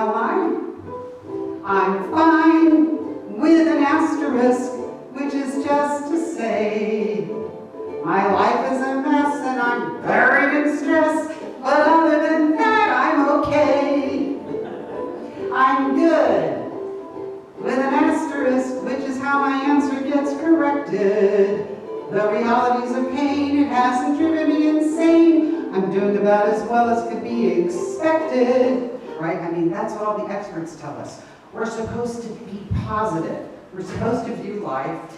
how am I? I'm fine with an asterisk, which is just to say my life is a mess and I'm buried in stress, but other than that, I'm okay. I'm good with an asterisk, which is how my answer gets corrected. The realities of pain, it hasn't driven me insane. I'm doing about as well as could be expected. Right? I mean, that's what all the experts tell us. We're supposed to be positive. We're supposed to view life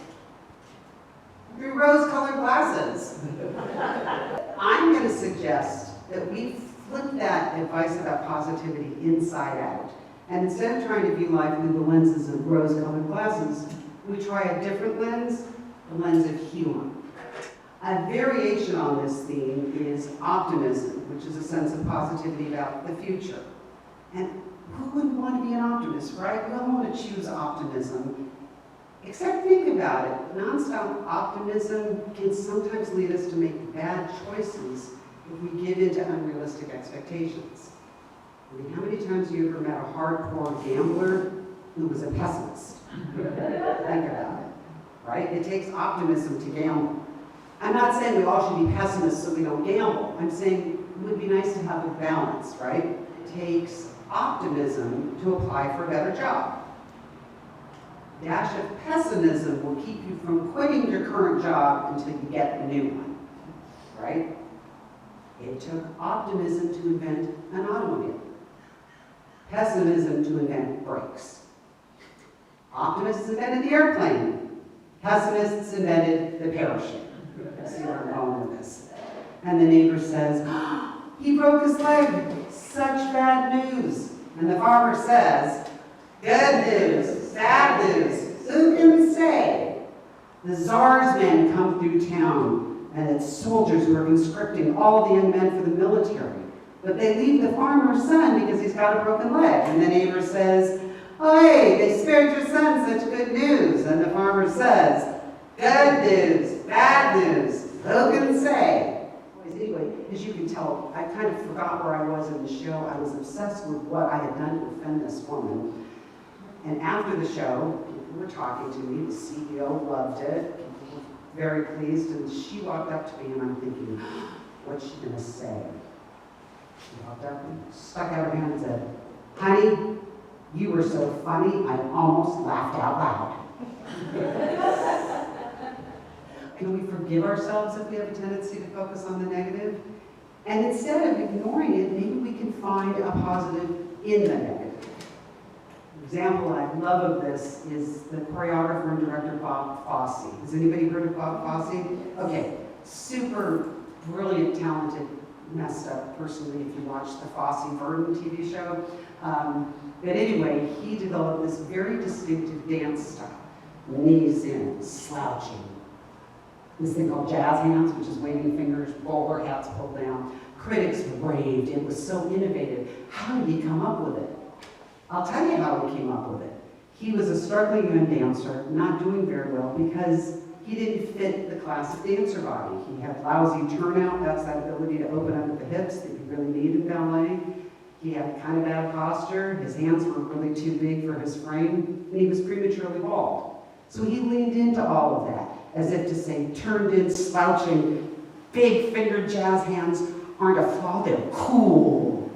through rose-colored glasses. I'm going to suggest that we flip that advice about positivity inside out. And instead of trying to view life through the lenses of rose-colored glasses, we try a different lens, the lens of humor. A variation on this theme is optimism, which is a sense of positivity about the future. And who wouldn't want to be an optimist, right? We all want to choose optimism. Except think about it. Nonstop optimism can sometimes lead us to make bad choices if we give into unrealistic expectations. I mean, how many times have you ever met a hardcore gambler who was a pessimist? Think about it, right? It takes optimism to gamble. I'm not saying we all should be pessimists so we don't gamble. I'm saying it would be nice to have a balance, right? It takes optimism to apply for a better job. A dash of pessimism will keep you from quitting your current job until you get a new one, right? It took optimism to invent an automobile. Pessimism to invent brakes. Optimists invented the airplane. Pessimists invented the parachute. See where I'm going with this. And the neighbor says, oh, he broke his leg. Such bad news. And the farmer says, good news, bad news. Who can say? The Tsar's men come through town, and it's soldiers who are conscripting all the young men for the military. But they leave the farmer's son because he's got a broken leg. And the neighbor says, oh, hey, they spared your son such good news. And the farmer says, good news, bad news, who can say? Anyway, as you can tell, I kind of forgot where I was in the show. I was obsessed with what I had done to offend this woman. And after the show, people were talking to me. The CEO loved it. People were very pleased. And she walked up to me, and I'm thinking, what's she going to say? She walked up and stuck out her hand and said, honey, you were so funny, I almost laughed out loud. Can we forgive ourselves if we have a tendency to focus on the negative? And instead of ignoring it, maybe we can find a positive in the negative. An example I love of this is the choreographer and director Bob Fosse. Has anybody heard of Bob Fosse? Okay, super brilliant, talented, messed up personally if you watch the Fosse-Verdon TV show. But anyway, he developed this very distinctive dance style. Knees in, slouching. This thing called jazz hands, which is waving fingers, bowler hats pulled down. Critics raved. It was so innovative. How did he come up with it? I'll tell you how he came up with it. He was a struggling young dancer, not doing very well because he didn't fit the classic dancer body. He had lousy turnout. That's that ability to open up at the hips that you really need in ballet. He had kind of bad posture. His hands were really too big for his frame, and he was prematurely bald. So he leaned into all of that, as if to say, turned in, slouching, big-fingered jazz hands aren't a flaw, they're cool.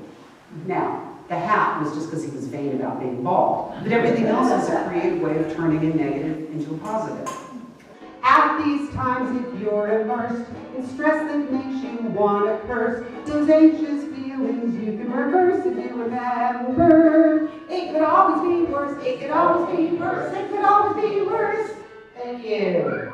Now, the hat was just because he was vain about being bald, but everything else is a creative way of turning a negative into a positive. At these times, if you're immersed in stress that makes you want to curse, those anxious feelings you can reverse if you remember. It could always be worse, it could always be worse, it could always be worse. Thank you.